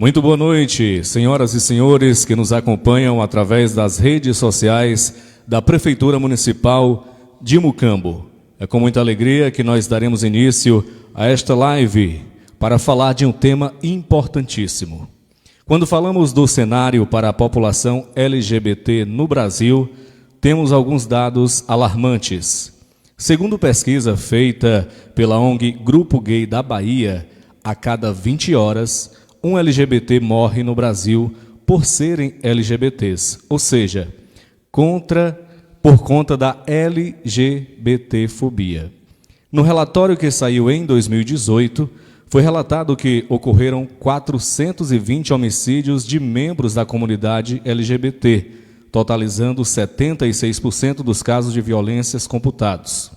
Muito boa noite, senhoras e senhores que nos acompanham através das redes sociais da Prefeitura Municipal de Mucambo. É com muita alegria que nós daremos início a esta live para falar de um tema importantíssimo. Quando falamos do cenário para a população LGBT no Brasil, temos alguns dados alarmantes. Segundo pesquisa feita pela ONG Grupo Gay da Bahia, a cada 20 horas, um LGBT morre no Brasil por serem LGBTs, ou seja, por conta da LGBTfobia. No relatório que saiu em 2018, foi relatado que ocorreram 420 homicídios de membros da comunidade LGBT, totalizando 76% dos casos de violências computados.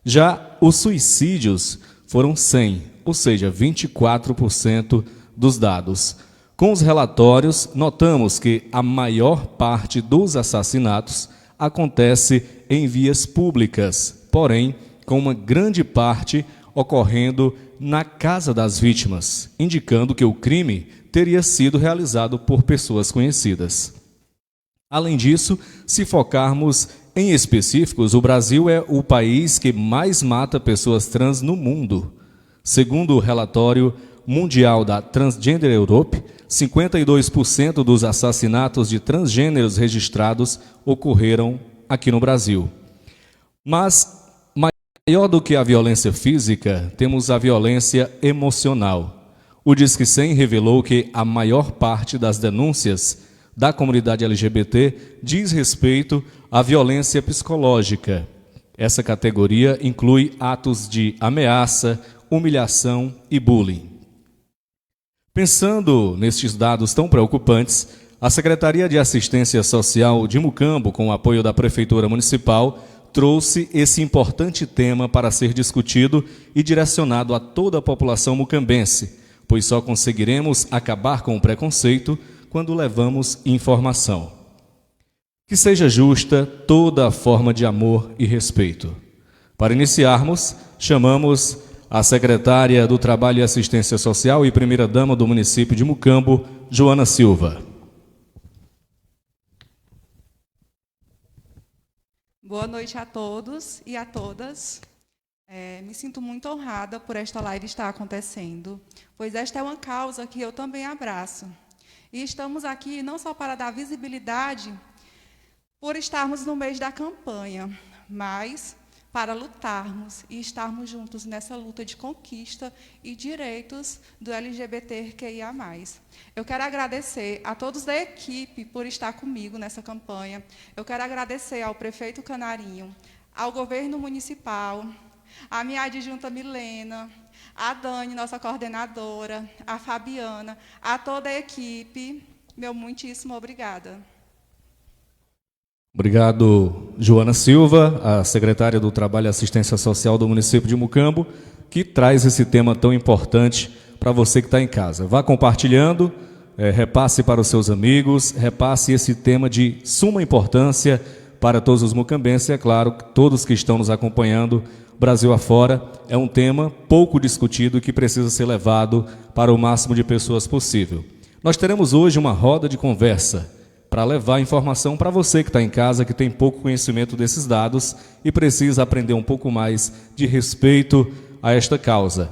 Já os suicídios foram 100, ou seja, 24% dos dados. Com os relatórios, notamos que a maior parte dos assassinatos acontece em vias públicas, porém, com uma grande parte ocorrendo na casa das vítimas, indicando que o crime teria sido realizado por pessoas conhecidas. Além disso, se focarmos em específicos, o Brasil é o país que mais mata pessoas trans no mundo. Segundo o relatório mundial da Transgender Europe, 52% dos assassinatos de transgêneros registrados ocorreram aqui no Brasil. Mas, maior do que a violência física, temos a violência emocional. O Disque 100 revelou que a maior parte das denúncias da comunidade LGBT diz respeito à violência psicológica. Essa categoria inclui atos de ameaça, humilhação e bullying. Pensando nestes dados tão preocupantes, a Secretaria de Assistência Social de Mucambo, com o apoio da Prefeitura Municipal, trouxe esse importante tema para ser discutido e direcionado a toda a população mucambense, pois só conseguiremos acabar com o preconceito quando levamos informação. Que seja justa toda a forma de amor e respeito. Para iniciarmos, chamamos a secretária do Trabalho e Assistência Social e primeira-dama do município de Mucambo, Joana Silva. Boa noite a todos e a todas. Me sinto muito honrada por esta live estar acontecendo, pois esta é uma causa que eu também abraço. E estamos aqui não só para dar visibilidade por estarmos no mês da campanha, mas para lutarmos e estarmos juntos nessa luta de conquista e direitos do LGBTQIA+. Eu quero agradecer a todos da equipe por estar comigo nessa campanha. Eu quero agradecer ao prefeito Canarinho, ao governo municipal, à minha adjunta Milena, a Dani, nossa coordenadora, a Fabiana, a toda a equipe. Meu muitíssimo obrigada. Obrigado, Joana Silva, a secretária do Trabalho e Assistência Social do município de Mucambo, que traz esse tema tão importante para você que está em casa. Vá compartilhando, repasse para os seus amigos, repasse esse tema de suma importância para todos os mucambenses e, é claro, todos que estão nos acompanhando Brasil afora. É um tema pouco discutido e que precisa ser levado para o máximo de pessoas possível. Nós teremos hoje uma roda de conversa para levar informação para você que está em casa, que tem pouco conhecimento desses dados e precisa aprender um pouco mais de respeito a esta causa.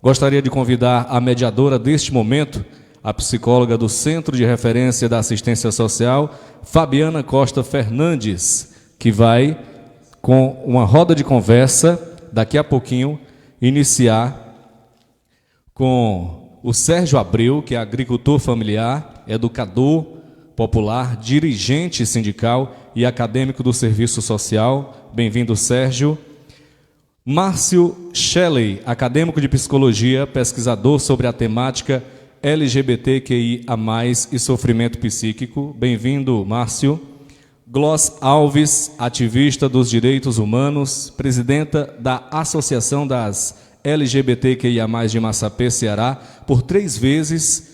Gostaria de convidar a mediadora deste momento, a psicóloga do Centro de Referência da Assistência Social, Fabiana Costa Fernandes, que vai, com uma roda de conversa, daqui a pouquinho, iniciar com o Sérgio Abreu, que é agricultor familiar, educador popular, dirigente sindical e acadêmico do Serviço Social. Bem-vindo, Sérgio. Márcio Shelley, acadêmico de psicologia, pesquisador sobre a temática LGBTQIA+, e sofrimento psíquico. Bem-vindo, Márcio. Gloss Alves, ativista dos direitos humanos, presidenta da Associação das LGBTQIA+, de Massapê, Ceará, por 3 vezes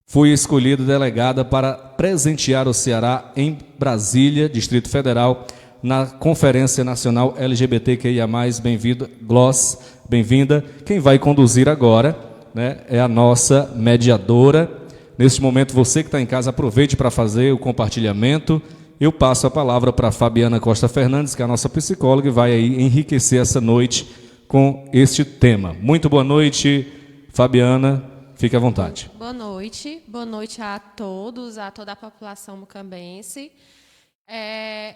foi escolhida delegada para presentear o Ceará em Brasília, Distrito Federal, na Conferência Nacional LGBTQIA+. Bem-vindo, Gloss, bem-vinda. Quem vai conduzir agora, né, é a nossa mediadora, Neste momento, você que está em casa, aproveite para fazer o compartilhamento. Eu passo a palavra para a Fabiana Costa Fernandes, que é a nossa psicóloga, e vai aí enriquecer essa noite com este tema. Muito boa noite, Fabiana. Fique à vontade. Boa noite a todos, a toda a população mucambense.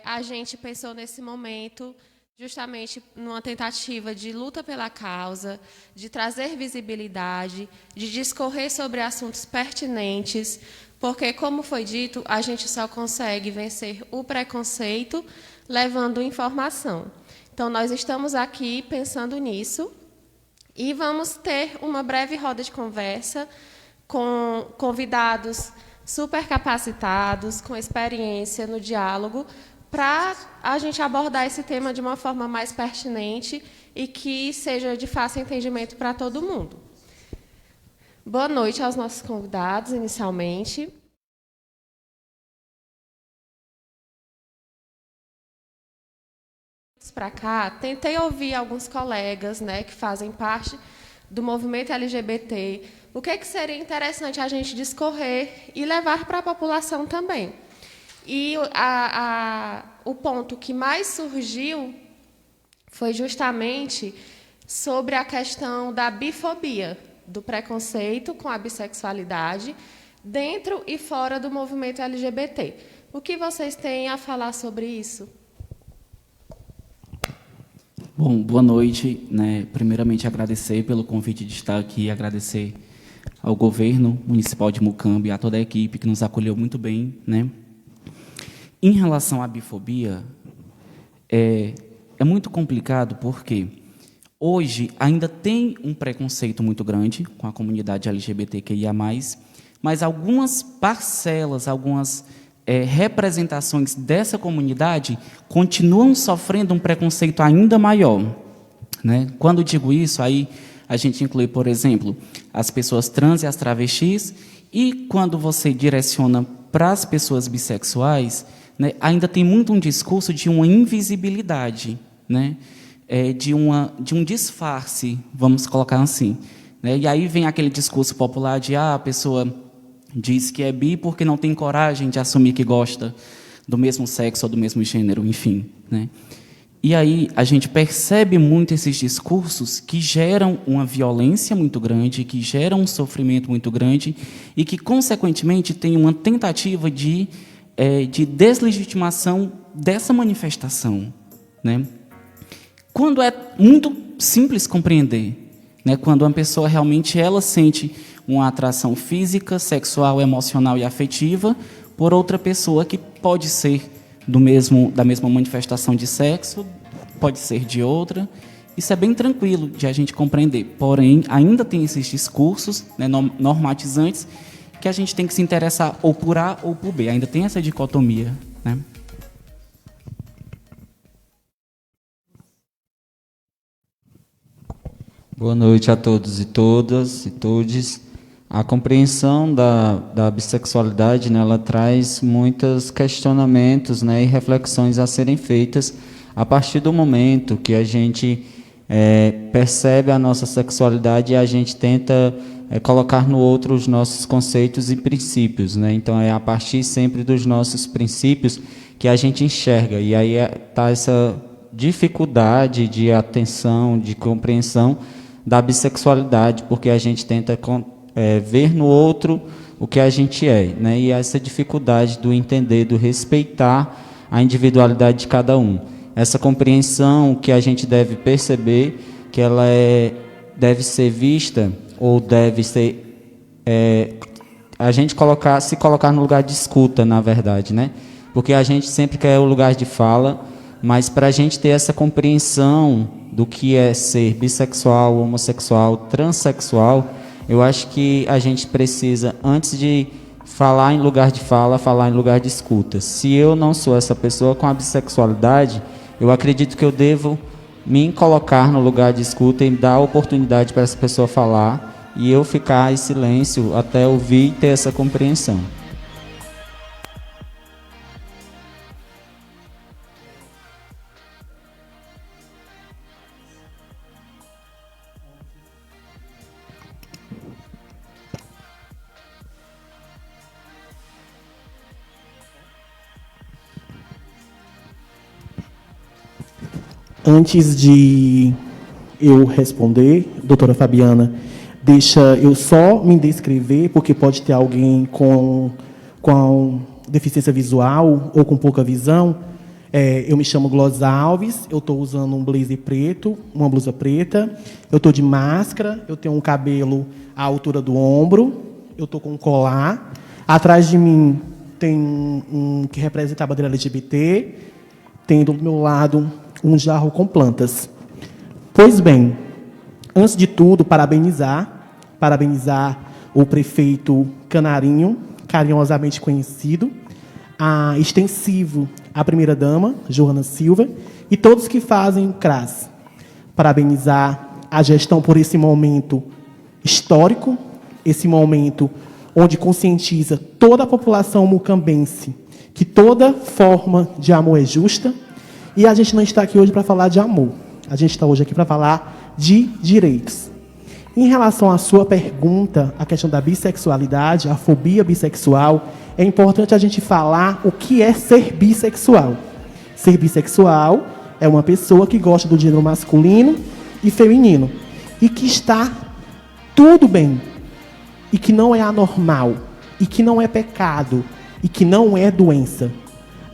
A gente pensou nesse momento justamente numa tentativa de luta pela causa, de trazer visibilidade, de discorrer sobre assuntos pertinentes, porque, como foi dito, a gente só consegue vencer o preconceito levando informação. Então, nós estamos aqui pensando nisso e vamos ter uma breve roda de conversa com convidados super capacitados, com experiência no diálogo, para a gente abordar esse tema de uma forma mais pertinente e que seja de fácil entendimento para todo mundo. Boa noite aos nossos convidados, inicialmente. Para cá, tentei ouvir alguns colegas, né, que fazem parte do movimento LGBT, o que seria interessante a gente discorrer e levar para a população também. E o ponto que mais surgiu foi justamente sobre a questão da bifobia, do preconceito com a bissexualidade, dentro e fora do movimento LGBT. O que vocês têm a falar sobre isso? Bom, boa noite. Primeiramente, agradecer pelo convite de estar aqui, agradecer ao governo municipal de Mucambo e a toda a equipe que nos acolheu muito bem. Em relação à bifobia, é muito complicado porque hoje ainda tem um preconceito muito grande com a comunidade LGBTQIA+, mas algumas parcelas, algumas representações dessa comunidade continuam sofrendo um preconceito ainda maior. Quando digo isso, aí a gente inclui, por exemplo, as pessoas trans e as travestis, e quando você direciona para as pessoas bissexuais, ainda tem muito um discurso de uma invisibilidade, de um disfarce, vamos colocar assim. E aí vem aquele discurso popular de a pessoa diz que é bi porque não tem coragem de assumir que gosta do mesmo sexo ou do mesmo gênero, enfim. E aí a gente percebe muito esses discursos que geram uma violência muito grande, que geram um sofrimento muito grande e que, consequentemente, tem uma tentativa de deslegitimação dessa manifestação. Quando é muito simples compreender, quando uma pessoa realmente ela sente uma atração física, sexual, emocional e afetiva por outra pessoa que pode ser da mesma manifestação de sexo, pode ser de outra. Isso é bem tranquilo de a gente compreender. Porém, ainda tem esses discursos normatizantes que a gente tem que se interessar ou por A ou por B. Ainda tem essa dicotomia. Boa noite a todos e todas e todes. A compreensão da bissexualidade, ela traz muitos questionamentos, e reflexões a serem feitas a partir do momento que a gente percebe a nossa sexualidade e a gente tenta colocar no outro os nossos conceitos e princípios. Então, é a partir sempre dos nossos princípios que a gente enxerga. E aí está essa dificuldade de atenção, de compreensão da bissexualidade, porque a gente tenta ver no outro o que a gente é, e essa dificuldade do entender, do respeitar a individualidade de cada um. Essa compreensão que a gente deve perceber que ela deve ser vista, ou deve ser a gente se colocar no lugar de escuta, na verdade, porque a gente sempre quer o lugar de fala, mas para a gente ter essa compreensão do que é ser bissexual, homossexual, transexual, eu acho que a gente precisa, antes de falar em lugar de fala, falar em lugar de escuta. Se eu não sou essa pessoa com a bissexualidade, eu acredito que eu devo me colocar no lugar de escuta e dar a oportunidade para essa pessoa falar e eu ficar em silêncio até ouvir e ter essa compreensão. Antes de eu responder, doutora Fabiana, deixa eu só me descrever, porque pode ter alguém com deficiência visual ou com pouca visão. Eu me chamo Glória Alves, eu estou usando um blazer preto, uma blusa preta, eu estou de máscara, eu tenho um cabelo à altura do ombro, eu estou com um colar. Atrás de mim tem um que representa a bandeira LGBT, tem do meu lado um jarro com plantas. Pois bem, antes de tudo, parabenizar o prefeito Canarinho, carinhosamente conhecido, a extensivo a primeira-dama, Joana Silva, e todos que fazem o CRAS. Parabenizar a gestão por esse momento histórico, esse momento onde conscientiza toda a população mucambense que toda forma de amor é justa, e a gente não está aqui hoje para falar de amor, a gente está hoje aqui para falar de direitos. Em relação à sua pergunta, a questão da bissexualidade, a fobia bissexual, é importante a gente falar o que é ser bissexual. Ser bissexual é uma pessoa que gosta do gênero masculino e feminino, e que está tudo bem, e que não é anormal, e que não é pecado, e que não é doença.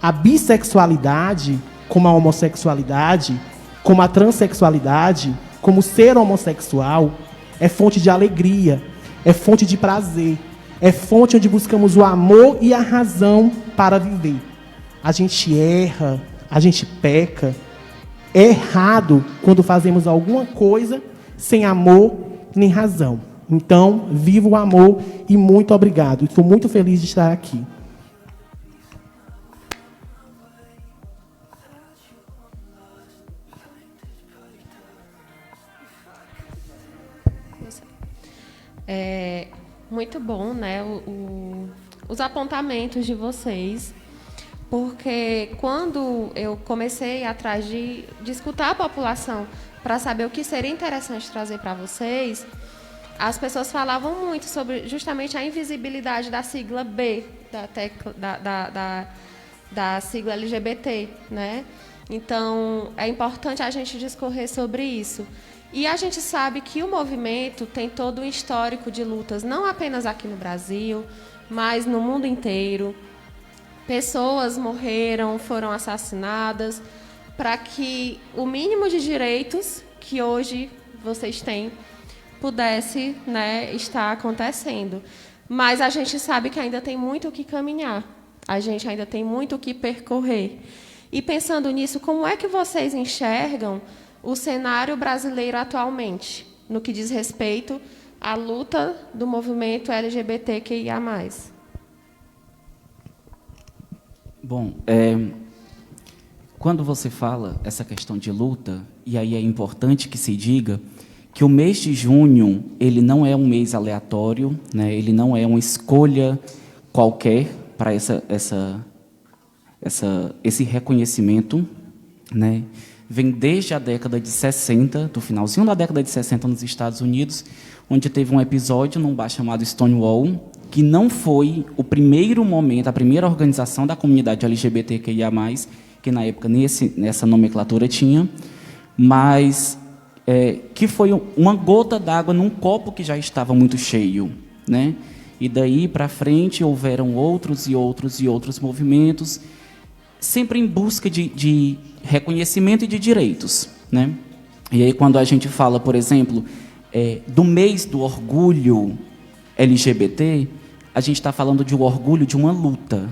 A bissexualidade, como a homossexualidade, como a transexualidade, como ser homossexual, é fonte de alegria, é fonte de prazer, é fonte onde buscamos o amor e a razão para viver. A gente erra, a gente peca. É errado quando fazemos alguma coisa sem amor nem razão. Então, viva o amor e muito obrigado. Estou muito feliz de estar aqui. Muito bom, né, os apontamentos de vocês, porque quando eu comecei atrás de escutar a população para saber o que seria interessante trazer para vocês, as pessoas falavam muito sobre justamente a invisibilidade da sigla B, da sigla LGBT, né? Então, é importante a gente discorrer sobre isso. E a gente sabe que o movimento tem todo um histórico de lutas, não apenas aqui no Brasil, mas no mundo inteiro. Pessoas morreram, foram assassinadas, para que o mínimo de direitos que hoje vocês têm pudesse, né, estar acontecendo. Mas a gente sabe que ainda tem muito o que caminhar, a gente ainda tem muito o que percorrer. E pensando nisso, como é que vocês enxergam o cenário brasileiro atualmente, no que diz respeito à luta do movimento LGBTQIA+. Bom, quando você fala essa questão de luta, e aí é importante que se diga que o mês de junho ele não é um mês aleatório, né? Ele não é uma escolha qualquer para esse reconhecimento, né? Vem desde a década de 60, do finalzinho da década de 60 nos Estados Unidos, onde teve um episódio num bar chamado Stonewall, que não foi o primeiro momento, a primeira organização da comunidade LGBTQIA+, que na época nessa nomenclatura tinha, mas que foi uma gota d'água num copo que já estava muito cheio, né? E daí para frente houveram outros e outros e outros movimentos, sempre em busca de reconhecimento e de direitos, né? E aí quando a gente fala, por exemplo, do mês do orgulho LGBT, a gente está falando de um orgulho de uma luta,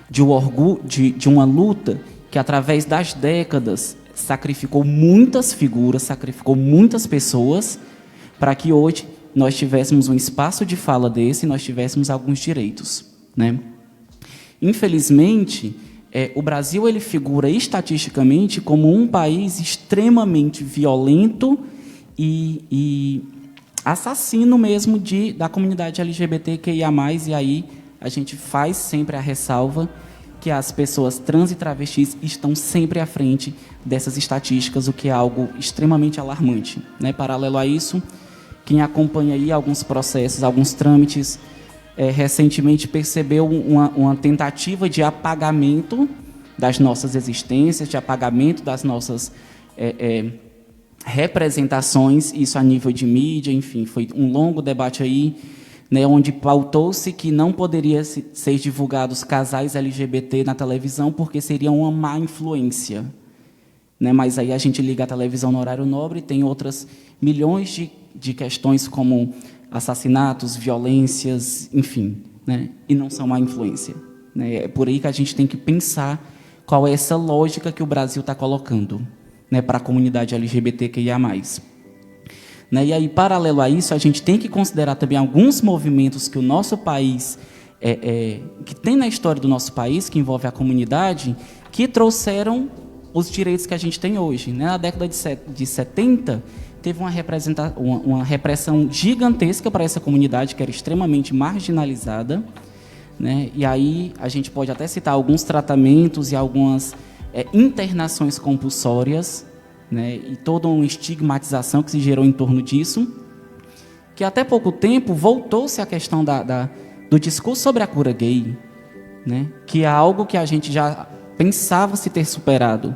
de uma luta que através das décadas sacrificou muitas figuras, sacrificou muitas pessoas, para que hoje nós tivéssemos um espaço de fala desse e nós tivéssemos alguns direitos, né? Infelizmente, o Brasil ele figura estatisticamente como um país extremamente violento e assassino mesmo da comunidade LGBTQIA+, e aí a gente faz sempre a ressalva que as pessoas trans e travestis estão sempre à frente dessas estatísticas, o que é algo extremamente alarmante, né? Paralelo a isso, quem acompanha aí alguns processos, alguns trâmites, recentemente percebeu uma tentativa de apagamento das nossas existências, de apagamento das nossas representações, isso a nível de mídia, enfim, foi um longo debate aí, né, onde pautou-se que não poderia ser divulgados casais LGBT na televisão porque seria uma má influência. Né, mas aí a gente liga a televisão no horário nobre e tem outras milhões de questões como assassinatos, violências, enfim, né, e não são má influência. Né, é por aí que a gente tem que pensar qual é essa lógica que o Brasil está colocando, né, para a comunidade LGBTQIA+. Né, e aí, paralelo a isso, a gente tem que considerar também alguns movimentos que o nosso país, que tem na história do nosso país, que envolve a comunidade, que trouxeram os direitos que a gente tem hoje. Né? Na década de 70, teve uma repressão gigantesca para essa comunidade, que era extremamente marginalizada. Né? E aí a gente pode até citar alguns tratamentos e algumas internações compulsórias, né? E toda uma estigmatização que se gerou em torno disso, que até pouco tempo voltou-se a questão do discurso sobre a cura gay, né? Que é algo que a gente já pensava se ter superado.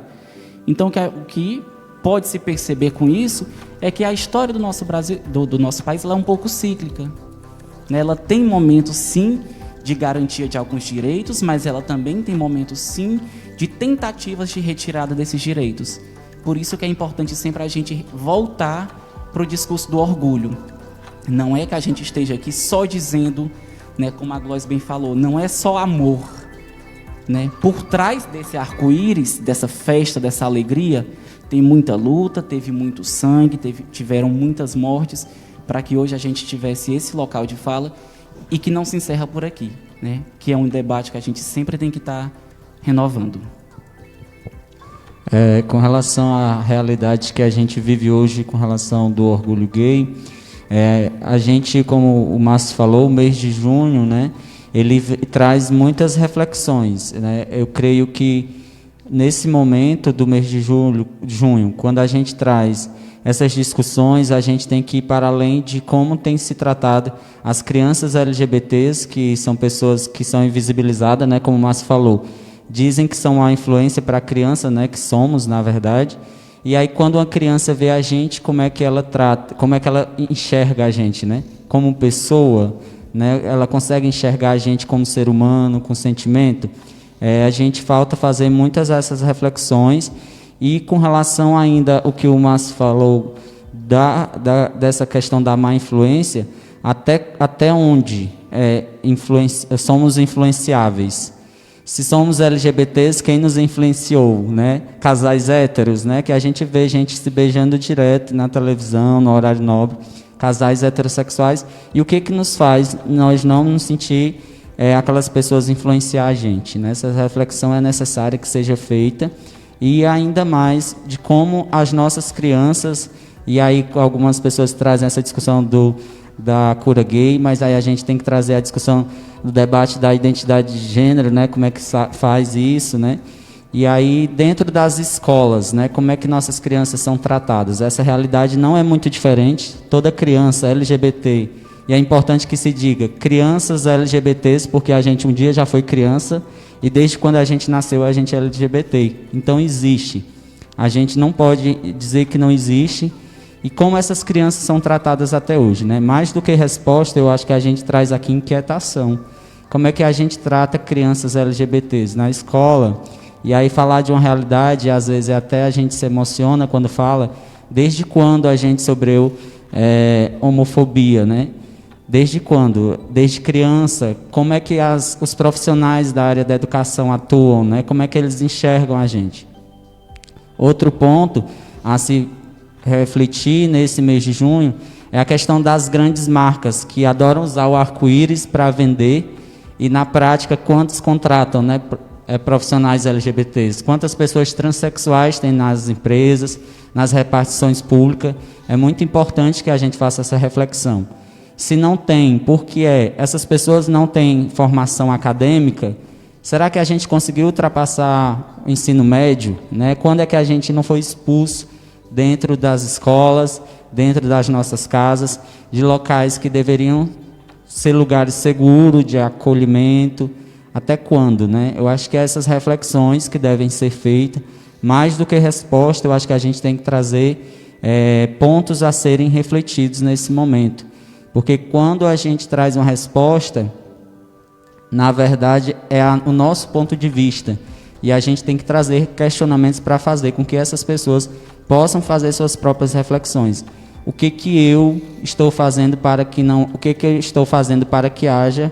Então, o que pode se perceber com isso é que a história do nosso Brasil, do nosso país, ela é um pouco cíclica. Né? Ela tem momentos, sim, de garantia de alguns direitos, mas ela também tem momentos, sim, de tentativas de retirada desses direitos. Por isso que é importante sempre a gente voltar para o discurso do orgulho. Não é que a gente esteja aqui só dizendo, né, como a Glóis bem falou, não é só amor. Né? Por trás desse arco-íris, dessa festa, dessa alegria, tem muita luta, teve muito sangue, tiveram muitas mortes, para que hoje a gente tivesse esse local de fala e que não se encerra por aqui, né? Que é um debate que a gente sempre tem que estar renovando. Com relação à realidade que a gente vive hoje com relação do orgulho gay, a gente, como o Márcio falou, o mês de junho, né, ele traz muitas reflexões. Né? Eu creio que nesse momento do mês de junho, quando a gente traz essas discussões, a gente tem que ir para além de como tem se tratado as crianças LGBTs, que são pessoas que são invisibilizadas, né, como o Márcio falou. Dizem que são uma influência para a criança, né, que somos, na verdade. E aí, quando uma criança vê a gente, como é que ela trata, como é que ela enxerga a gente, né? Como pessoa, né? Ela consegue enxergar a gente como ser humano, com sentimento. A gente falta fazer muitas dessas reflexões. E com relação ainda ao que o Márcio falou dessa questão da má influência, até onde somos influenciáveis? Se somos LGBTs, quem nos influenciou, né? Casais héteros, né? Que a gente vê gente se beijando direto na televisão, no horário nobre, casais heterossexuais. E o que nos faz nós não nos sentir aquelas pessoas influenciar a gente, né? Essa reflexão é necessária que seja feita. E ainda mais de como as nossas crianças, e aí algumas pessoas trazem essa discussão da cura gay, mas aí a gente tem que trazer a discussão do debate da identidade de gênero, né? Como é que faz isso, né? E aí dentro das escolas, né? Como é que nossas crianças são tratadas? Essa realidade não é muito diferente. Toda criança LGBT, e é importante que se diga crianças LGBTs, porque a gente um dia já foi criança e desde quando a gente nasceu a gente é LGBT. Então existe. A gente não pode dizer que não existe. E como essas crianças são tratadas até hoje, né? Mais do que resposta, eu acho que a gente traz aqui inquietação. Como é que a gente trata crianças LGBTs na escola? E aí falar de uma realidade, às vezes até a gente se emociona quando fala, desde quando a gente sofreu homofobia, né? Desde quando? Desde criança. Como é que os profissionais da área da educação atuam, né? Como é que eles enxergam a gente? Outro ponto a se refletir nesse mês de junho é a questão das grandes marcas que adoram usar o arco-íris para vender e na prática quantos contratam, né, profissionais LGBTs, quantas pessoas transexuais tem nas empresas, nas repartições públicas. É muito importante que a gente faça essa reflexão. Se não tem, porque essas pessoas não têm formação acadêmica, será que a gente conseguiu ultrapassar o ensino médio, né? Quando é que a gente não foi expulso dentro das escolas, dentro das nossas casas, de locais que deveriam ser lugares seguros, de acolhimento? Até quando, né? Eu acho que essas reflexões que devem ser feitas, mais do que resposta, eu acho que a gente tem que trazer pontos a serem refletidos nesse momento. Porque quando a gente traz uma resposta, na verdade, é o nosso ponto de vista. E a gente tem que trazer questionamentos para fazer com que essas pessoas possam fazer suas próprias reflexões. O que eu estou fazendo para que não... O que eu estou fazendo para que haja,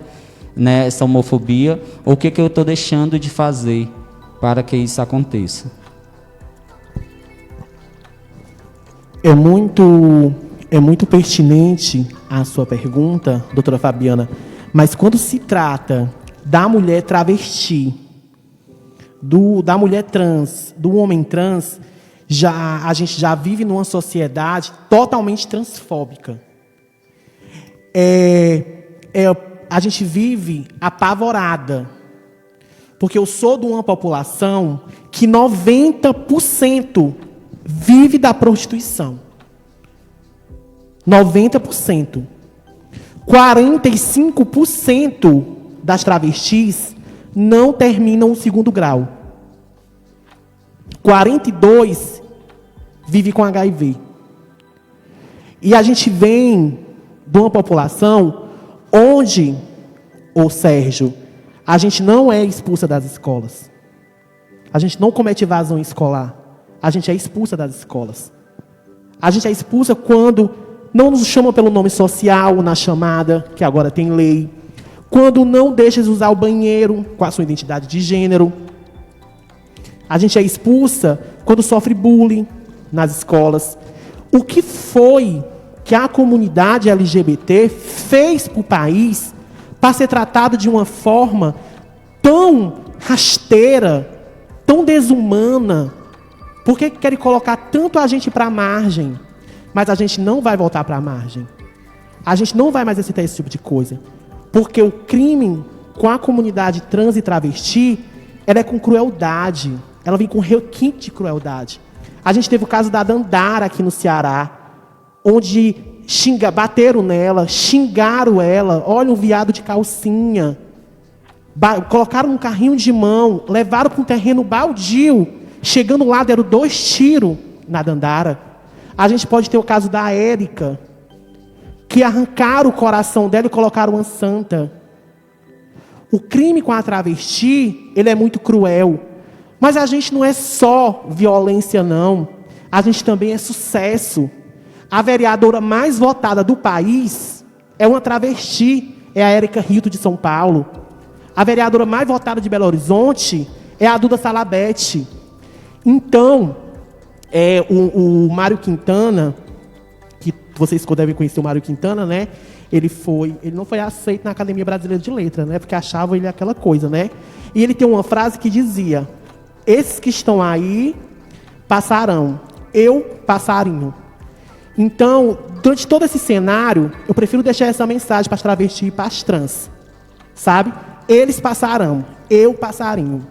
né, essa homofobia? Ou o que eu estou deixando de fazer para que isso aconteça? É muito pertinente a sua pergunta, doutora Fabiana, mas quando se trata da mulher travesti, da mulher trans, do homem trans, a gente já vive numa sociedade totalmente transfóbica. A gente vive apavorada, porque eu sou de uma população que 90% vive da prostituição. 90%. 45% das travestis não terminam o 2º grau. 42% vive com HIV. E a gente vem de uma população onde, ô Sérgio, a gente não é expulsa das escolas. A gente não comete evasão escolar. A gente é expulsa das escolas. A gente é expulsa quando não nos chamam pelo nome social na chamada, que agora tem lei. Quando não deixam usar o banheiro com a sua identidade de gênero. A gente é expulsa quando sofre bullying nas escolas. O que foi que a comunidade LGBT fez para o país para ser tratada de uma forma tão rasteira, tão desumana? Por que querem colocar tanto a gente para a margem? Mas a gente não vai voltar para a margem. A gente não vai mais aceitar esse tipo de coisa. Porque o crime com a comunidade trans e travesti, ela é com crueldade. Ela vem com requinte de crueldade. A gente teve o caso da Dandara aqui no Ceará, onde bateram nela, xingaram ela, olha um viado de calcinha, colocaram num carrinho de mão, levaram para um terreno baldio, chegando lá deram 2 tiros na Dandara. A gente pode ter o caso da Érica, que arrancaram o coração dela e colocaram uma santa. O crime com a travesti, ele é muito cruel. Mas a gente não é só violência, não. A gente também é sucesso. A vereadora mais votada do país é uma travesti, é a Érica Rito de São Paulo. A vereadora mais votada de Belo Horizonte é a Duda Salabete. Então, o Mário Quintana, que vocês devem conhecer o Mário Quintana, né? Ele não foi aceito na Academia Brasileira de Letras, né? Porque achavam ele aquela coisa, né? E ele tem uma frase que dizia: esses que estão aí passarão, eu passarinho. Então, durante todo esse cenário, eu prefiro deixar essa mensagem para as travestis e para as trans. Sabe? Eles passarão, eu passarinho.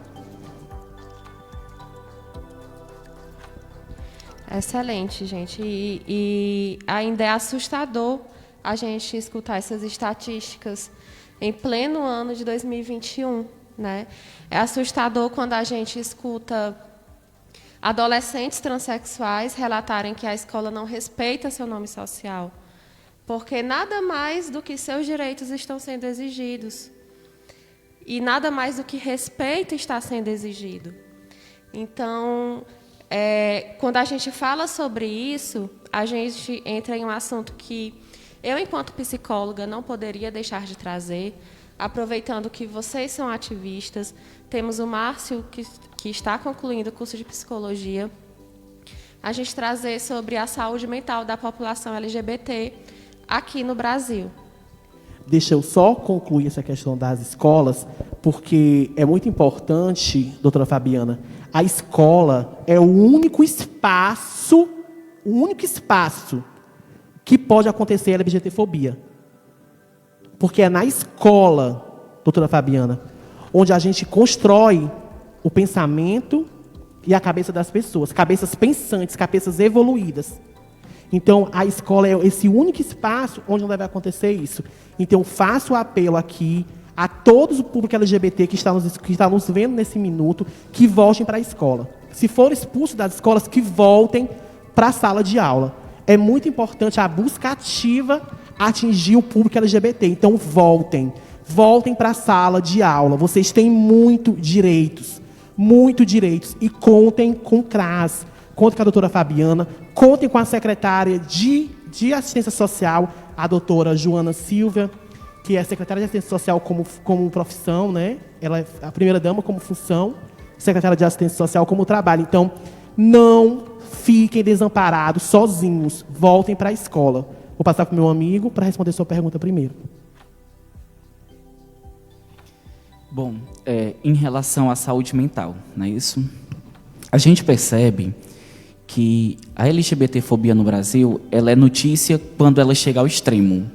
Excelente, gente. E ainda é assustador a gente escutar essas estatísticas em pleno ano de 2021, né? É assustador quando a gente escuta adolescentes transexuais relatarem que a escola não respeita seu nome social, porque nada mais do que seus direitos estão sendo exigidos e nada mais do que respeito está sendo exigido. Então, quando a gente fala sobre isso, a gente entra em um assunto que eu, enquanto psicóloga, não poderia deixar de trazer, aproveitando que vocês são ativistas. Temos o Márcio, que está concluindo o curso de psicologia. A gente trazer sobre a saúde mental da população LGBT aqui no Brasil. Deixa eu só concluir essa questão das escolas, porque é muito importante, doutora Fabiana, a escola é o único espaço que pode acontecer LGBTfobia. Porque é na escola, doutora Fabiana, onde a gente constrói o pensamento e a cabeça das pessoas, cabeças pensantes, cabeças evoluídas. Então, a escola é esse único espaço onde não deve acontecer isso. Então, faço o apelo aqui a todos o público LGBT que está nos vendo nesse minuto, que voltem para a escola. se for expulso das escolas, que voltem para a sala de aula. É muito importante a busca ativa atingir o público LGBT. Então, voltem para a sala de aula. Vocês têm muitos direitos, e contem com o CRAS, contem com a doutora Fabiana, contem com a secretária de Assistência Social, a doutora Joana Silva, que é secretária de Assistência Social como profissão, né? Ela é a primeira-dama como função, secretária de Assistência Social como trabalho. Então, não fiquem desamparados, sozinhos. Voltem para a escola. Vou passar para o meu amigo para responder sua pergunta primeiro. Bom, em relação à saúde mental, não é isso? A gente percebe que a LGBTfobia no Brasil, ela é notícia quando ela chega ao extremo,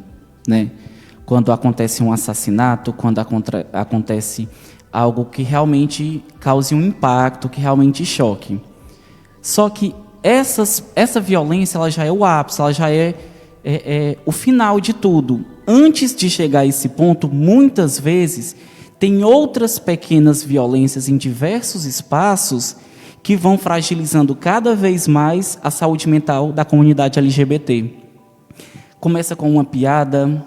né? Quando acontece um assassinato, quando acontece algo que realmente cause um impacto, que realmente choque. Só que essa violência, ela já é o ápice, ela já é o final de tudo. Antes de chegar a esse ponto, muitas vezes, tem outras pequenas violências em diversos espaços que vão fragilizando cada vez mais a saúde mental da comunidade LGBT. Começa com uma piada,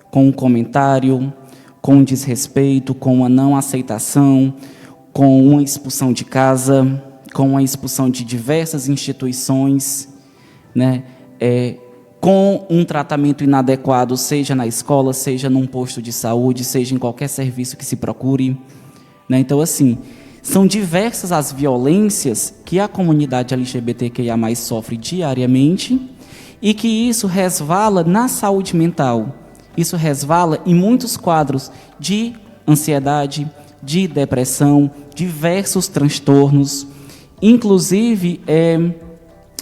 com um comentário, com um desrespeito, com uma não aceitação, com uma expulsão de casa, com a expulsão de diversas instituições, né? Com um tratamento inadequado, seja na escola, seja num posto de saúde, seja em qualquer serviço que se procure, né? Então, assim, são diversas as violências que a comunidade LGBTQIA+ sofre diariamente e que isso resvala na saúde mental. Isso resvala em muitos quadros de ansiedade, de depressão, diversos transtornos, inclusive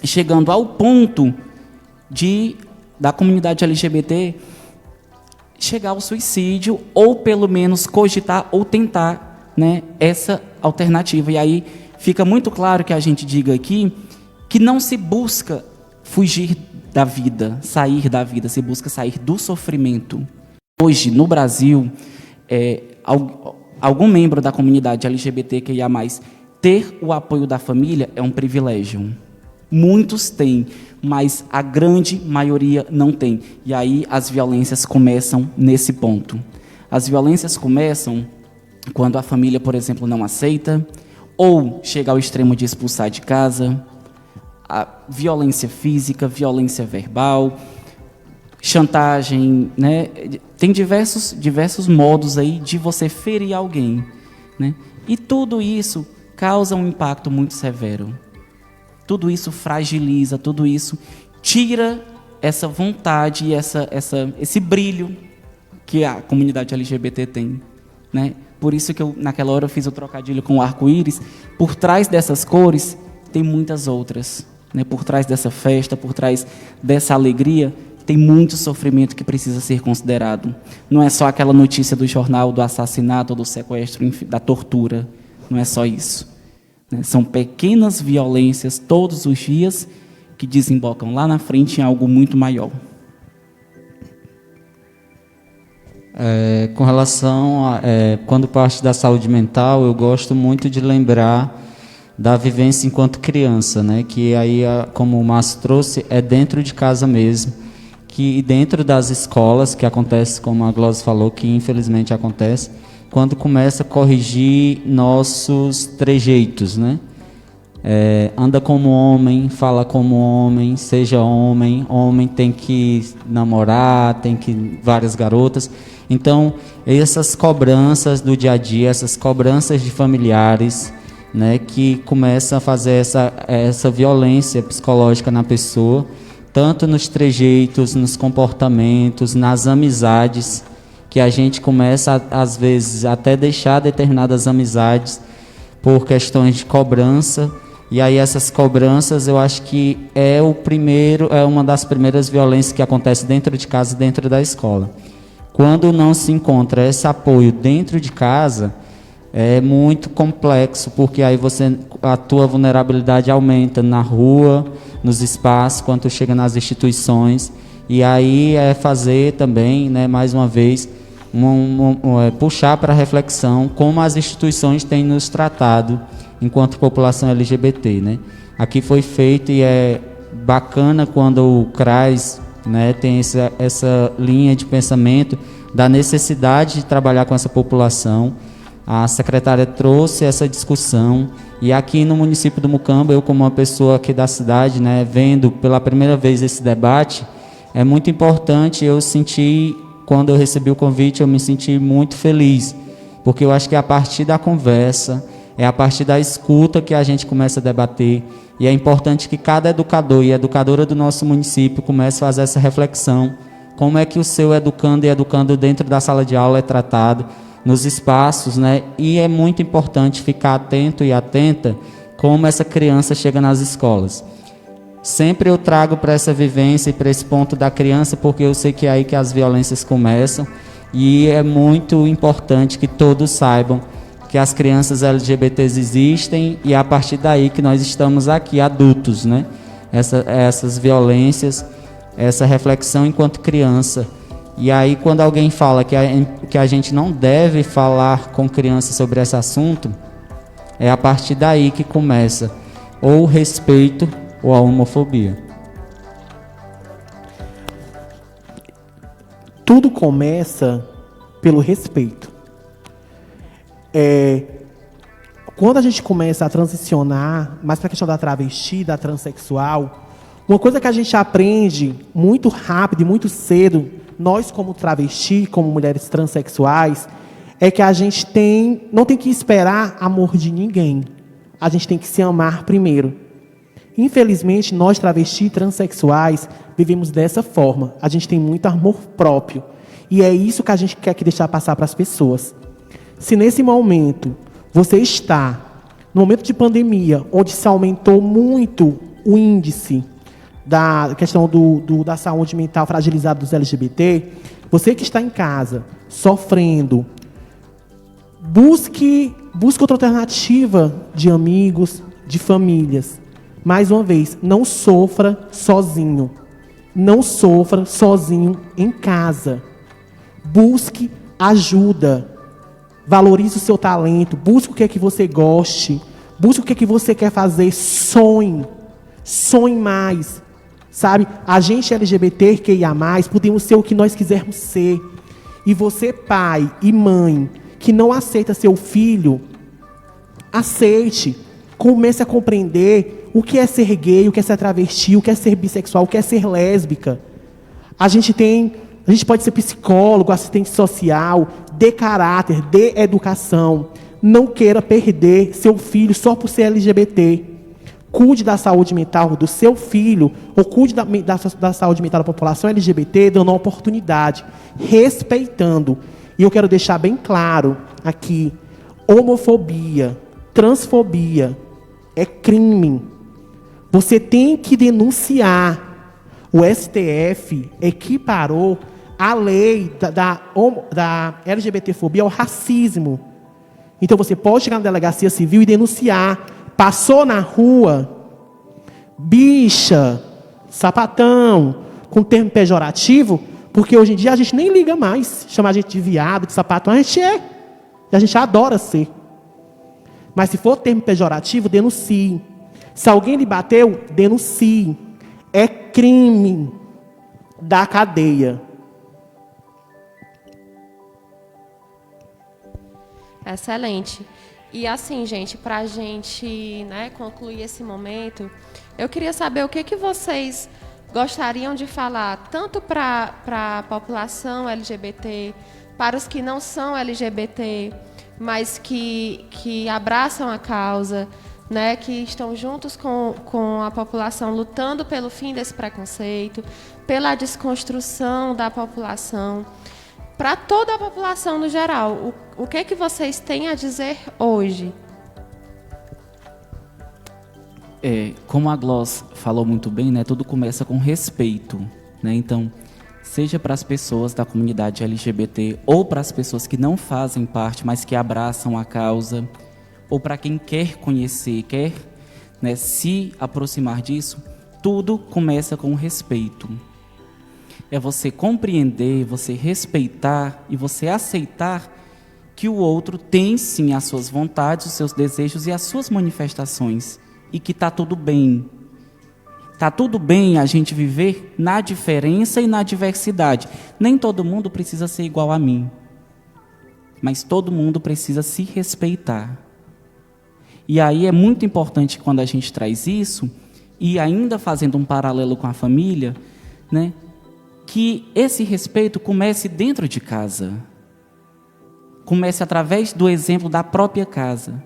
chegando ao ponto da comunidade LGBT chegar ao suicídio, ou pelo menos cogitar ou tentar, né, essa alternativa. E aí fica muito claro que a gente diga aqui que não se busca fugir da vida, sair da vida, se busca sair do sofrimento. Hoje, no Brasil, algum membro da comunidade LGBTQIA+, ter o apoio da família é um privilégio. Muitos têm, mas a grande maioria não tem. E aí as violências começam nesse ponto. As violências começam quando a família, por exemplo, não aceita, ou chega ao extremo de expulsar de casa, a violência física, violência verbal, chantagem, né? Tem diversos modos aí de você ferir alguém, né? E tudo isso causa um impacto muito severo. Tudo isso fragiliza, tudo isso tira essa vontade e esse brilho que a comunidade LGBT tem, né? Por isso que naquela hora eu fiz o trocadilho com o arco-íris. Por trás dessas cores tem muitas outras, né? Por trás dessa festa, por trás dessa alegria, tem muito sofrimento que precisa ser considerado. Não é só aquela notícia do jornal do assassinato, do sequestro, enfim, da tortura. Não é só isso. São pequenas violências todos os dias que desembocam lá na frente em algo muito maior. Com relação a quando parte da saúde mental, eu gosto muito de lembrar da vivência enquanto criança, né? Que aí, como o Márcio trouxe, é dentro de casa mesmo, que dentro das escolas, que acontece, como a Glória falou, que infelizmente acontece, quando começa a corrigir nossos trejeitos, né? Anda como homem, fala como homem, seja homem, homem tem que namorar, tem que várias garotas. Então, essas cobranças do dia a dia, essas cobranças de familiares, né, que começam a fazer essa violência psicológica na pessoa, tanto nos trejeitos, nos comportamentos, nas amizades, que a gente começa, às vezes, até deixar determinadas amizades por questões de cobrança. E aí essas cobranças, eu acho que é uma das primeiras violências que acontece dentro de casa e dentro da escola. Quando não se encontra esse apoio dentro de casa, é muito complexo, porque aí a tua vulnerabilidade aumenta na rua, nos espaços, quando chega nas instituições. E aí fazer também, né, mais uma vez, puxar para a reflexão como as instituições têm nos tratado enquanto população LGBT, né? Aqui foi feito e é bacana quando o CRAS, né, tem essa linha de pensamento da necessidade de trabalhar com essa população. A secretária trouxe essa discussão e aqui no município do Mucambo, eu como uma pessoa aqui da cidade, né, vendo pela primeira vez esse debate, é muito importante. Eu senti, quando eu recebi o convite, eu me senti muito feliz, porque eu acho que é a partir da conversa, é a partir da escuta que a gente começa a debater, e é importante que cada educador e educadora do nosso município comece a fazer essa reflexão, como é que o seu educando e educando dentro da sala de aula é tratado, nos espaços, né? E é muito importante ficar atento e atenta como essa criança chega nas escolas. Sempre eu trago para essa vivência e para esse ponto da criança, porque eu sei que é aí que as violências começam, e é muito importante que todos saibam que as crianças LGBTs existem, e é a partir daí que nós estamos aqui, adultos, né? Essas violências, essa reflexão enquanto criança. E aí, quando alguém fala que a gente não deve falar com crianças sobre esse assunto, é a partir daí que começa ou o respeito ou a homofobia. Tudo começa pelo respeito. Quando a gente começa a transicionar mais para a questão da travesti, da transexual, uma coisa que a gente aprende muito rápido e muito cedo, nós como travesti, como mulheres transexuais, é que a gente não tem que esperar amor de ninguém. A gente tem que se amar primeiro. Infelizmente, nós travesti transexuais vivemos dessa forma. A gente tem muito amor próprio. E é isso que a gente quer deixar passar para as pessoas. Se nesse momento você está, no momento de pandemia, onde se aumentou muito o índice da questão da saúde mental fragilizada dos LGBT, você que está em casa, sofrendo, busque outra alternativa de amigos, de famílias. Mais uma vez, não sofra sozinho. Não sofra sozinho em casa. Busque ajuda. Valorize o seu talento. Busque o que é que você goste. Busque o que é que você quer fazer. Sonhe. Sonhe mais. Sabe? A gente LGBTQIA+, podemos ser o que nós quisermos ser. E você, pai e mãe, que não aceita seu filho, aceite. Comece a compreender o que é ser gay, o que é ser travesti, o que é ser bissexual, o que é ser lésbica. A gente pode ser psicólogo, assistente social, dê caráter, dê educação. Não queira perder seu filho só por ser LGBT. Cuide da saúde mental do seu filho, ou cuide da saúde mental da população LGBT, dando uma oportunidade, respeitando. E eu quero deixar bem claro aqui, homofobia, transfobia é crime. Você tem que denunciar. O STF equiparou a lei da LGBTfobia ao racismo. Então você pode chegar na delegacia civil e denunciar. Passou na rua, bicha, sapatão, com termo pejorativo, porque hoje em dia a gente nem liga mais. Chamar a gente de viado, de sapatão, a gente é. E a gente adora ser. Mas se for termo pejorativo, denuncie. Se alguém lhe bateu, denuncie. É crime da cadeia. Excelente. E assim, gente, para a gente, né, concluir esse momento, eu queria saber o que vocês gostariam de falar, tanto para a população LGBT, para os que não são LGBT, mas que abraçam a causa, né, que estão juntos com a população, lutando pelo fim desse preconceito, pela desconstrução da população, para toda a população no geral. O que vocês têm a dizer hoje? Como a Gloss falou muito bem, né, tudo começa com respeito, né? Então, seja para as pessoas da comunidade LGBT ou para as pessoas que não fazem parte, mas que abraçam a causa, ou para quem quer conhecer, quer, né, se aproximar disso, tudo começa com respeito. É você compreender, você respeitar e você aceitar que o outro tem sim as suas vontades, os seus desejos e as suas manifestações, e que está tudo bem. Está tudo bem a gente viver na diferença e na diversidade. Nem todo mundo precisa ser igual a mim, mas todo mundo precisa se respeitar. E aí é muito importante quando a gente traz isso, e ainda fazendo um paralelo com a família, né, que esse respeito comece dentro de casa. Comece através do exemplo da própria casa.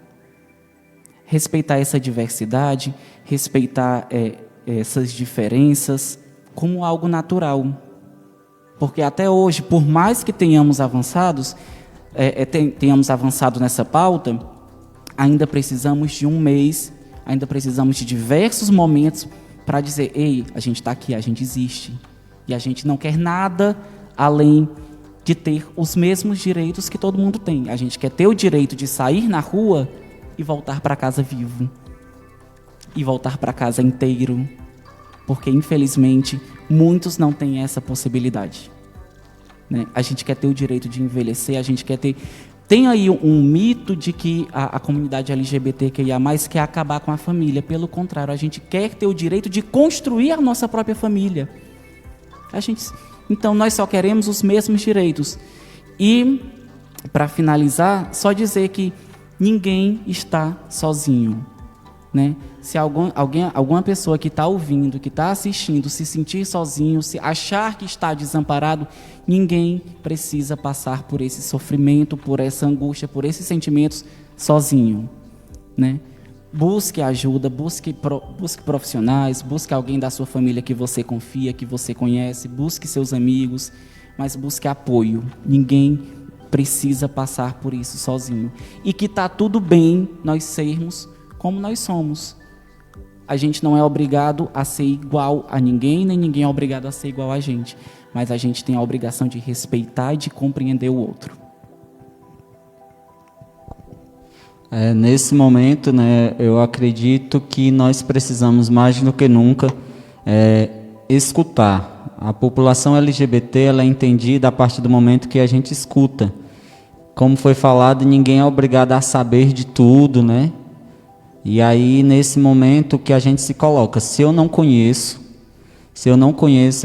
Respeitar essa diversidade, respeitar essas diferenças como algo natural. Porque até hoje, por mais que tenhamos avançado nessa pauta, ainda precisamos de um mês, ainda precisamos de diversos momentos para dizer: ei, a gente está aqui, a gente existe. E a gente não quer nada além de ter os mesmos direitos que todo mundo tem. A gente quer ter o direito de sair na rua e voltar para casa vivo. E voltar para casa inteiro. Porque, infelizmente, muitos não têm essa possibilidade. Né? A gente quer ter o direito de envelhecer, a gente quer ter... Tem aí um mito de que a comunidade LGBTQIA+, quer acabar com a família. Pelo contrário, a gente quer ter o direito de construir a nossa própria família. Então, nós só queremos os mesmos direitos. E, para finalizar, só dizer que ninguém está sozinho. Né? Se alguma pessoa que está ouvindo, que está assistindo, se sentir sozinho, se achar que está desamparado, ninguém precisa passar por esse sofrimento, por essa angústia, por esses sentimentos sozinho. Né? Busque ajuda, busque profissionais, busque alguém da sua família que você confia, que você conhece, busque seus amigos, mas busque apoio. Ninguém precisa passar por isso sozinho. E que está tudo bem nós sermos como nós somos. A gente não é obrigado a ser igual a ninguém, nem ninguém é obrigado a ser igual a gente. Mas a gente tem a obrigação de respeitar e de compreender o outro. Nesse momento, né, eu acredito que nós precisamos mais do que nunca escutar. A população LGBT ela é entendida a partir do momento que a gente escuta. Como foi falado, ninguém é obrigado a saber de tudo, né? E aí, nesse momento que a gente se coloca, se eu não conheço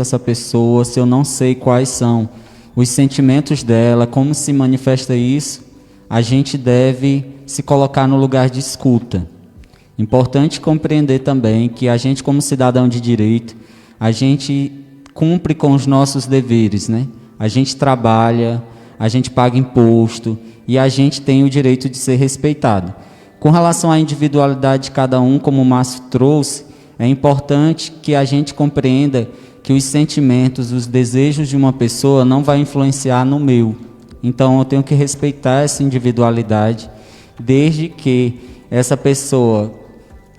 essa pessoa, se eu não sei quais são os sentimentos dela, como se manifesta isso, a gente deve se colocar no lugar de escuta. Importante compreender também que a gente, como cidadão de direito, a gente cumpre com os nossos deveres, né? A gente trabalha, a gente paga imposto e a gente tem o direito de ser respeitado. Com relação à individualidade de cada um, como o Márcio trouxe, é importante que a gente compreenda que os sentimentos, os desejos de uma pessoa não vai influenciar no meu. Então, eu tenho que respeitar essa individualidade, desde que essa pessoa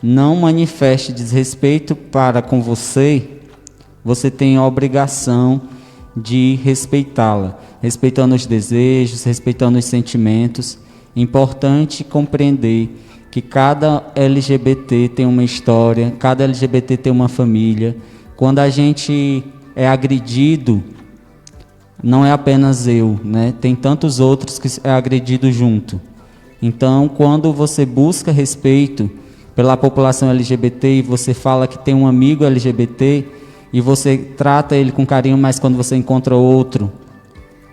não manifeste desrespeito para com você, você tem a obrigação de respeitá-la, respeitando os desejos, respeitando os sentimentos. Importante compreender que cada LGBT tem uma história, cada LGBT tem uma família. Quando a gente é agredido, não é apenas eu, né? Tem tantos outros que é agredido junto. Então, quando você busca respeito pela população LGBT e você fala que tem um amigo LGBT e você trata ele com carinho, mas quando você encontra outro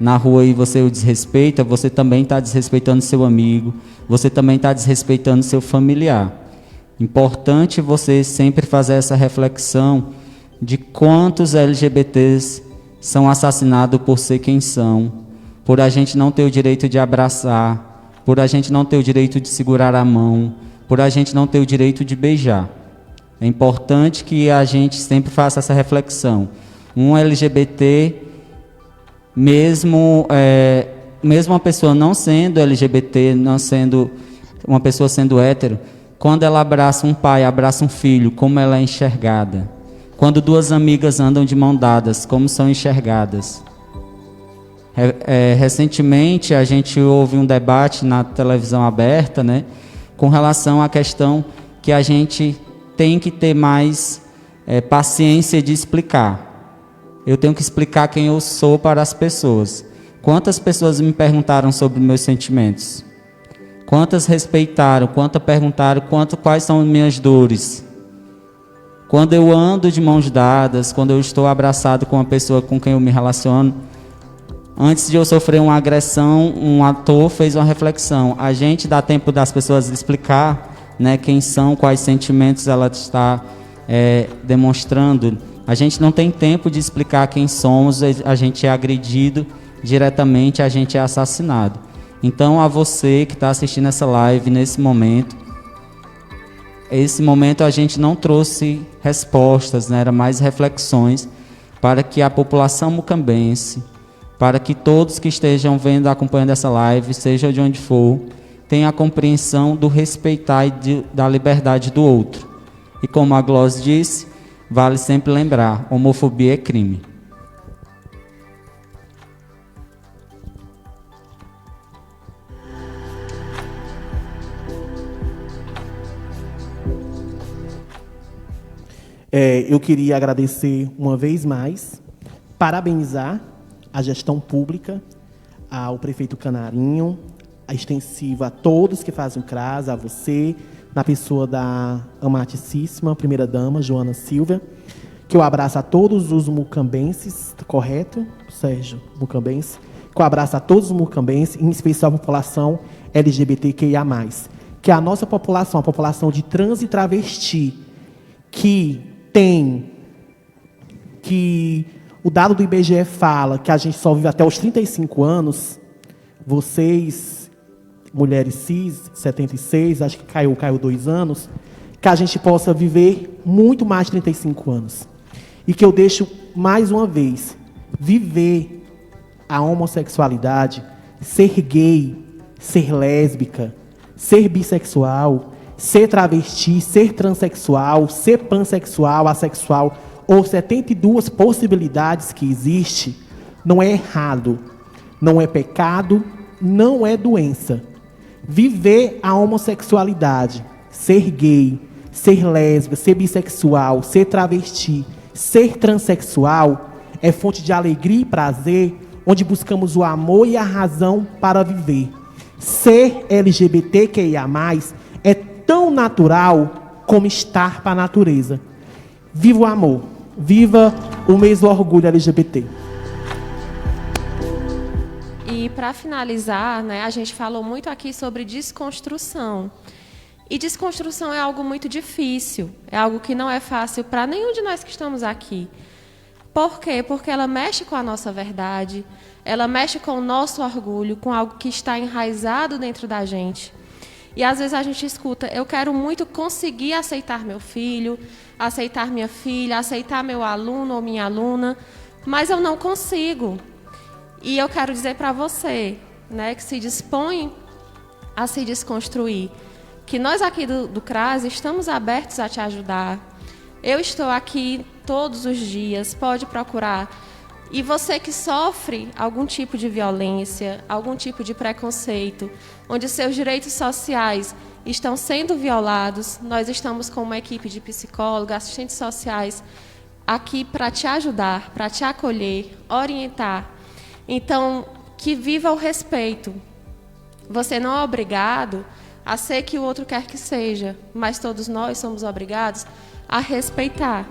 na rua e você o desrespeita, você também está desrespeitando seu amigo, você também está desrespeitando seu familiar. Importante você sempre fazer essa reflexão de quantos LGBTs são assassinados por ser quem são, por a gente não ter o direito de abraçar, por a gente não ter o direito de segurar a mão, por a gente não ter o direito de beijar. É importante que a gente sempre faça essa reflexão. Um LGBT, mesmo uma pessoa não sendo LGBT, não sendo uma pessoa sendo hétero, quando ela abraça um pai, abraça um filho, como ela é enxergada? Quando duas amigas andam de mão dadas, como são enxergadas? Recentemente, a gente houve um debate na televisão aberta, né, com relação à questão que a gente tem que ter mais paciência de explicar. Eu tenho que explicar quem eu sou para as pessoas. Quantas pessoas me perguntaram sobre meus sentimentos? Quantas respeitaram? Quantas perguntaram quais são as minhas dores? Quando eu ando de mãos dadas, quando eu estou abraçado com uma pessoa com quem eu me relaciono, antes de eu sofrer uma agressão, um ator fez uma reflexão. A gente dá tempo das pessoas explicar, né, quem são, quais sentimentos ela está demonstrando. A gente não tem tempo de explicar quem somos, a gente é agredido diretamente, a gente é assassinado. Então, a você que está assistindo essa live nesse momento, a gente não trouxe respostas, né, era mais reflexões para que a população mucambense, para que todos que estejam vendo, acompanhando essa live, seja de onde for, tenham a compreensão do respeitar e da liberdade do outro. E como a Glória disse, vale sempre lembrar, homofobia é crime. Eu queria agradecer uma vez mais, parabenizar a gestão pública, ao prefeito Canarinho, a extensiva a todos que fazem o CRAS, a você, na pessoa da amaticíssima primeira-dama, Joana Silva, que eu abraço a todos os mucambenses, correto, Sérgio, mucambense, que eu abraço a todos os mucambenses, em especial a população LGBTQIA+, que é a nossa população, a população de trans e travesti, que o dado do IBGE fala que a gente só vive até os 35 anos, vocês, mulheres cis, 76, acho que caiu 2 anos, que a gente possa viver muito mais de 35 anos. E que eu deixo, mais uma vez, viver a homossexualidade, ser gay, ser lésbica, ser bissexual, ser travesti, ser transexual, ser pansexual, assexual, ou 72 possibilidades que existem, não é errado, não é pecado, não é doença. Viver a homossexualidade, ser gay, ser lésbica, ser bissexual, ser travesti, ser transexual, é fonte de alegria e prazer, onde buscamos o amor e a razão para viver. Ser LGBTQIA+, é tão natural como estar para a natureza. Viva o amor, viva o mês do orgulho LGBT. E para finalizar, né, a gente falou muito aqui sobre desconstrução. E desconstrução é algo muito difícil, é algo que não é fácil para nenhum de nós que estamos aqui. Por quê? Porque ela mexe com a nossa verdade, ela mexe com o nosso orgulho, com algo que está enraizado dentro da gente. E às vezes a gente escuta, eu quero muito conseguir aceitar meu filho, aceitar minha filha, aceitar meu aluno ou minha aluna, mas eu não consigo. E eu quero dizer para você, né, que se dispõe a se desconstruir, que nós aqui do CRAS estamos abertos a te ajudar. Eu estou aqui todos os dias, pode procurar. E você que sofre algum tipo de violência, algum tipo de preconceito, onde seus direitos sociais estão sendo violados, nós estamos com uma equipe de psicólogos, assistentes sociais, aqui para te ajudar, para te acolher, orientar. Então, que viva o respeito. Você não é obrigado a ser que o outro quer que seja, mas todos nós somos obrigados a respeitar.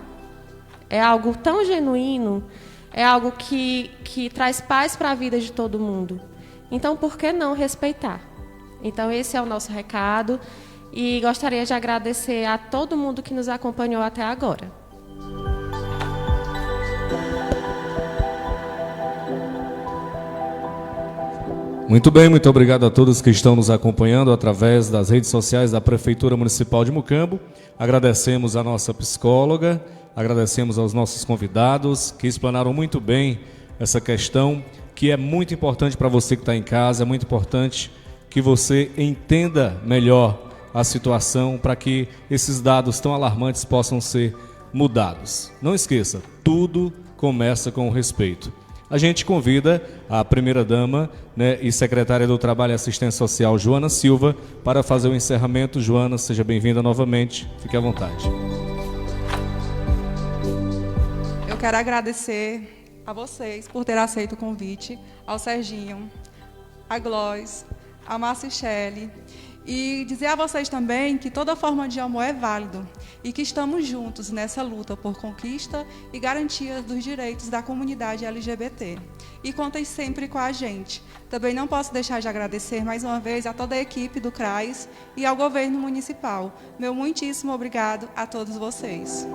É algo tão genuíno, é algo que traz paz para a vida de todo mundo. Então, por que não respeitar? Então, esse é o nosso recado e gostaria de agradecer a todo mundo que nos acompanhou até agora. Muito bem, muito obrigado a todos que estão nos acompanhando através das redes sociais da Prefeitura Municipal de Mucambo. Agradecemos a nossa psicóloga, agradecemos aos nossos convidados que explanaram muito bem essa questão que é muito importante para você que está em casa, é muito importante que você entenda melhor a situação para que esses dados tão alarmantes possam ser mudados. Não esqueça, tudo começa com o respeito. A gente convida a primeira-dama, né, e secretária do Trabalho e Assistência Social, Joana Silva, para fazer o encerramento. Joana, seja bem-vinda novamente. Fique à vontade. Eu quero agradecer a vocês por ter aceito o convite, ao Serginho, a Glóis, a Marcichele, e dizer a vocês também que toda forma de amor é válido e que estamos juntos nessa luta por conquista e garantia dos direitos da comunidade LGBT. E contem sempre com a gente. Também não posso deixar de agradecer mais uma vez a toda a equipe do CRAS e ao governo municipal. Meu muitíssimo obrigado a todos vocês.